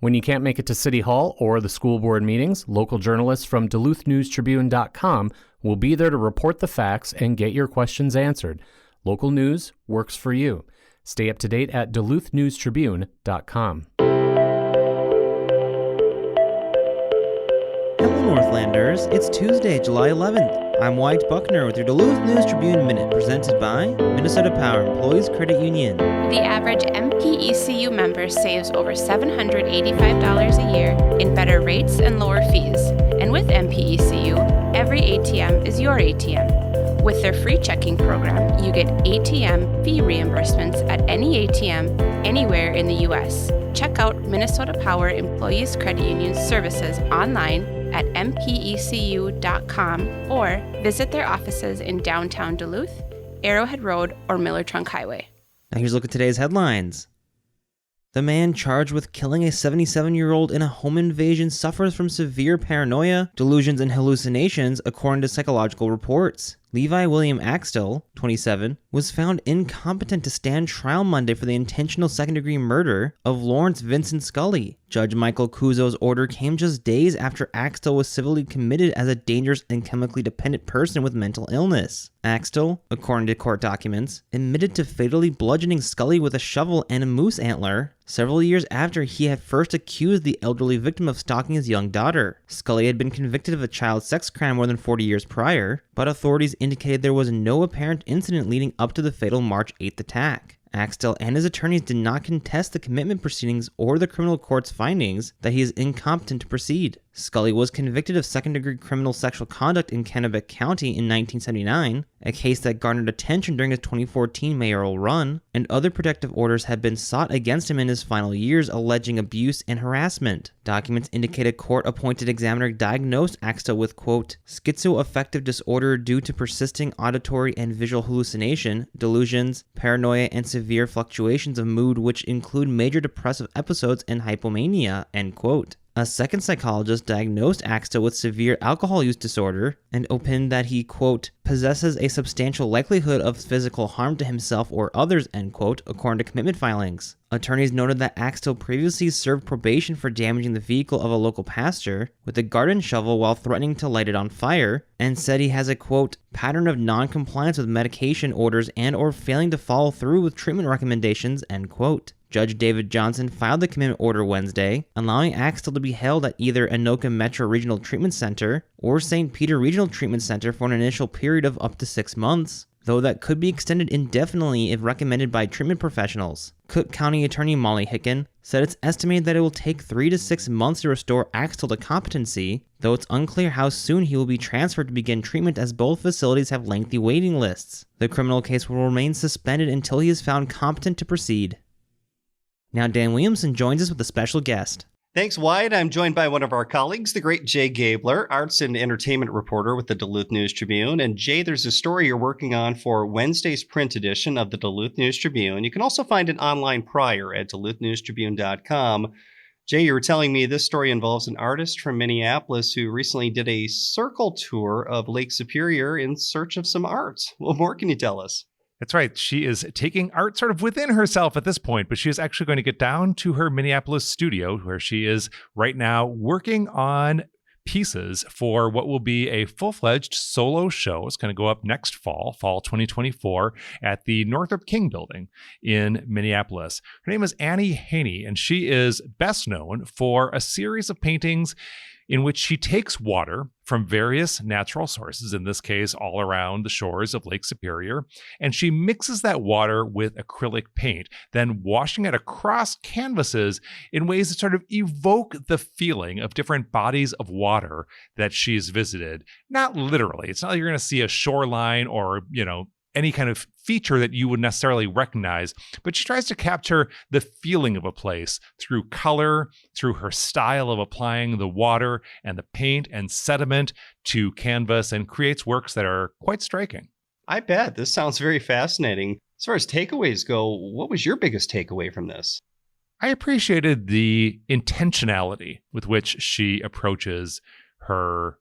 When you can't make it to City Hall or the school board meetings, local journalists from duluthnewstribune.com will be there to report the facts and get your questions answered. Local news works for you. Stay up to date at duluthnewstribune.com. Hello, Northlanders. It's Tuesday, July 11th. I'm Wyatt Buckner with your Duluth News Tribune Minute, presented by Minnesota Power Employees Credit Union. The average MPECU member saves over $785 a year in better rates and lower fees. And with MPECU, every ATM is your ATM. With their free checking program, you get ATM fee reimbursements at any ATM anywhere in the U.S. Check out Minnesota Power Employees Credit Union's services online at mpecu.com or visit their offices in downtown Duluth, Arrowhead Road, or Miller Trunk Highway. Now here's a look at today's headlines. The man charged with killing a 77-year-old in a home invasion suffers from severe paranoia, delusions, and hallucinations, according to psychological reports. Levi William Axtell, 27, was found incompetent to stand trial Monday for the intentional second-degree murder of Lawrence Vincent Scully. Judge Michael Kuzo's order came just days after Axtell was civilly committed as a dangerous and chemically dependent person with mental illness. Axtell, according to court documents, admitted to fatally bludgeoning Scully with a shovel and a moose antler several years after he had first accused the elderly victim of stalking his young daughter. Scully had been convicted of a child sex crime more than 40 years prior, but authorities indicated there was no apparent incident leading up to the fatal March 8th attack. Axtell and his attorneys did not contest the commitment proceedings or the criminal court's findings that he is incompetent to proceed. Scully was convicted of second-degree criminal sexual conduct in Kennebec County in 1979, a case that garnered attention during his 2014 mayoral run, and other protective orders have been sought against him in his final years alleging abuse and harassment. Documents indicate a court-appointed examiner diagnosed Axtell with, quote, schizoaffective disorder due to persisting auditory and visual hallucination, delusions, paranoia, and severe fluctuations of mood which include major depressive episodes and hypomania, end quote. A second psychologist diagnosed Axtell with severe alcohol use disorder and opined that he, quote, possesses a substantial likelihood of physical harm to himself or others, end quote, according to commitment filings. Attorneys noted that Axtell previously served probation for damaging the vehicle of a local pastor with a garden shovel while threatening to light it on fire, and said he has a, quote, pattern of non-compliance with medication orders and or failing to follow through with treatment recommendations, end quote. Judge David Johnson filed the commitment order Wednesday, allowing Axtell to be held at either Anoka Metro Regional Treatment Center or St. Peter Regional Treatment Center for an initial period of up to 6 months, though that could be extended indefinitely if recommended by treatment professionals. Cook County Attorney Molly Hicken said it's estimated that it will take 3 to 6 months to restore Axtell to competency, though it's unclear how soon he will be transferred to begin treatment as both facilities have lengthy waiting lists. The criminal case will remain suspended until he is found competent to proceed. Now Dan Williamson joins us with a special guest. Thanks, Wyatt. I'm joined by one of our colleagues, the great Jay Gabler, arts and entertainment reporter with the Duluth News Tribune. And Jay, there's a story you're working on for Wednesday's print edition of the Duluth News Tribune. You can also find it online prior at duluthnewstribune.com. Jay, you were telling me this story involves an artist from Minneapolis who recently did a circle tour of Lake Superior in search of some art. What more can you tell us? That's right. She is taking art sort of within herself at this point, but she is actually going to get down to her Minneapolis studio where she is right now working on pieces for what will be a full-fledged solo show. It's going to go up next fall 2024, at the Northrop King Building in Minneapolis. Her name is Annie Haney, and she is best known for a series of paintings in which she takes water from various natural sources, in this case, all around the shores of Lake Superior, and she mixes that water with acrylic paint, then washing it across canvases in ways that sort of evoke the feeling of different bodies of water that she's visited. Not literally. It's not like you're going to see a shoreline or, any kind of feature that you would necessarily recognize, but she tries to capture the feeling of a place through color, through her style of applying the water and the paint and sediment to canvas, and creates works that are quite striking. I bet. This sounds very fascinating. As far as takeaways go, what was your biggest takeaway from this? I appreciated the intentionality with which she approaches her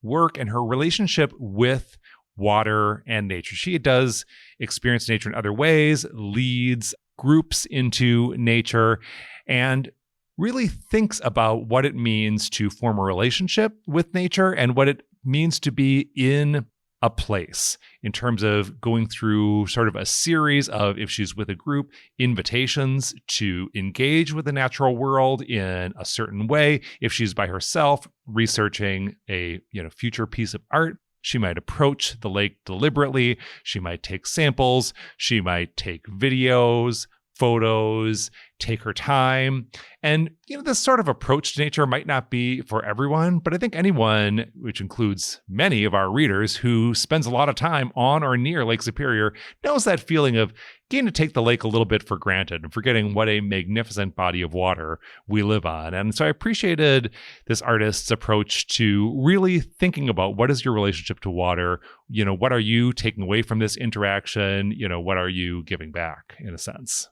work and her relationship with water and nature. She does experience nature in other ways, leads groups into nature, and really thinks about what it means to form a relationship with nature and what it means to be in a place in terms of going through sort of a series of, if she's with a group, invitations to engage with the natural world in a certain way. If she's by herself researching a future piece of art, she might approach the lake deliberately. She might take samples. She might take videos, photos, take her time. And, this sort of approach to nature might not be for everyone, but I think anyone, which includes many of our readers, who spends a lot of time on or near Lake Superior knows that feeling of getting to take the lake a little bit for granted and forgetting what a magnificent body of water we live on. And so I appreciated this artist's approach to really thinking about what is your relationship to water? What are you taking away from this interaction? What are you giving back, in a sense?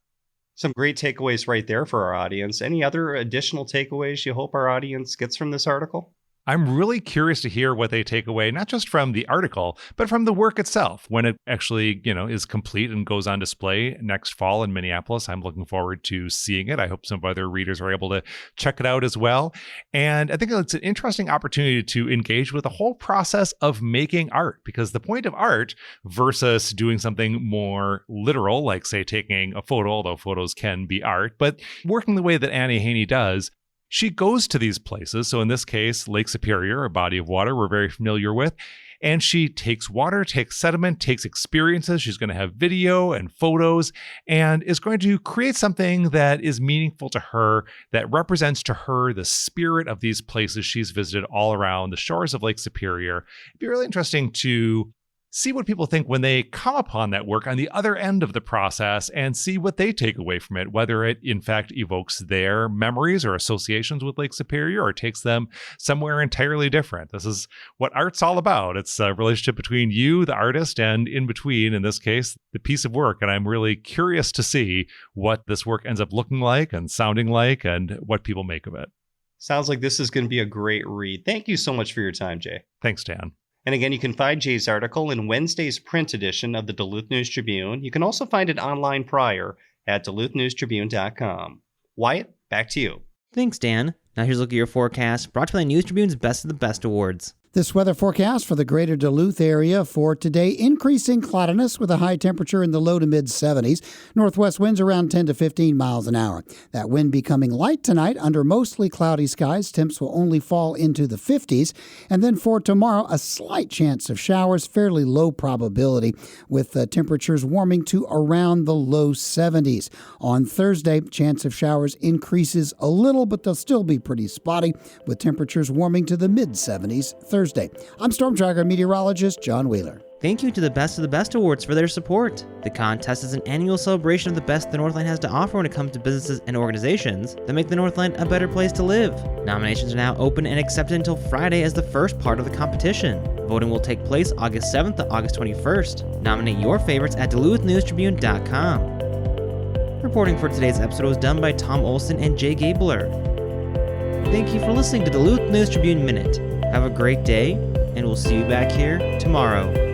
Some great takeaways right there for our audience. Any other additional takeaways you hope our audience gets from this article? I'm really curious to hear what they take away, not just from the article, but from the work itself. When it actually, is complete and goes on display next fall in Minneapolis, I'm looking forward to seeing it. I hope some other readers are able to check it out as well. And I think it's an interesting opportunity to engage with the whole process of making art, because the point of art versus doing something more literal, like, say, taking a photo, although photos can be art, but working the way that Annie Haney does, she goes to these places. So in this case, Lake Superior, a body of water we're very familiar with. And she takes water, takes sediment, takes experiences. She's going to have video and photos and is going to create something that is meaningful to her, that represents to her the spirit of these places she's visited all around the shores of Lake Superior. It'd be really interesting to see what people think when they come upon that work on the other end of the process and see what they take away from it, whether it in fact evokes their memories or associations with Lake Superior or takes them somewhere entirely different. This is what art's all about. It's a relationship between you, the artist, and in between, in this case, the piece of work. And I'm really curious to see what this work ends up looking like and sounding like and what people make of it. Sounds like this is going to be a great read. Thank you so much for your time, Jay. Thanks, Dan. And again, you can find Jay's article in Wednesday's print edition of the Duluth News Tribune. You can also find it online prior at duluthnewstribune.com. Wyatt, back to you. Thanks, Dan. Now here's a look at your forecast, brought to you by News Tribune's Best of the Best Awards. This weather forecast for the greater Duluth area for today: increasing cloudiness with a high temperature in the low to mid 70s. Northwest winds around 10 to 15 miles an hour. That wind becoming light tonight under mostly cloudy skies. Temps will only fall into the 50s. And then for tomorrow, a slight chance of showers, fairly low probability, with temperatures warming to around the low 70s. On Thursday, chance of showers increases a little, but they'll still be pretty spotty, with temperatures warming to the mid 70s Thursday. I'm Storm Tracker meteorologist John Wheeler. Thank you to the Best of the Best Awards for their support. The contest is an annual celebration of the best the Northland has to offer when it comes to businesses and organizations that make the Northland a better place to live. Nominations are now open and accepted until Friday as the first part of the competition. Voting will take place August 7th to August 21st. Nominate your favorites at duluthnewstribune.com. Reporting for today's episode was done by Tom Olson and Jay Gabler. Thank you for listening to Duluth News Tribune Minute. Have a great day, and we'll see you back here tomorrow.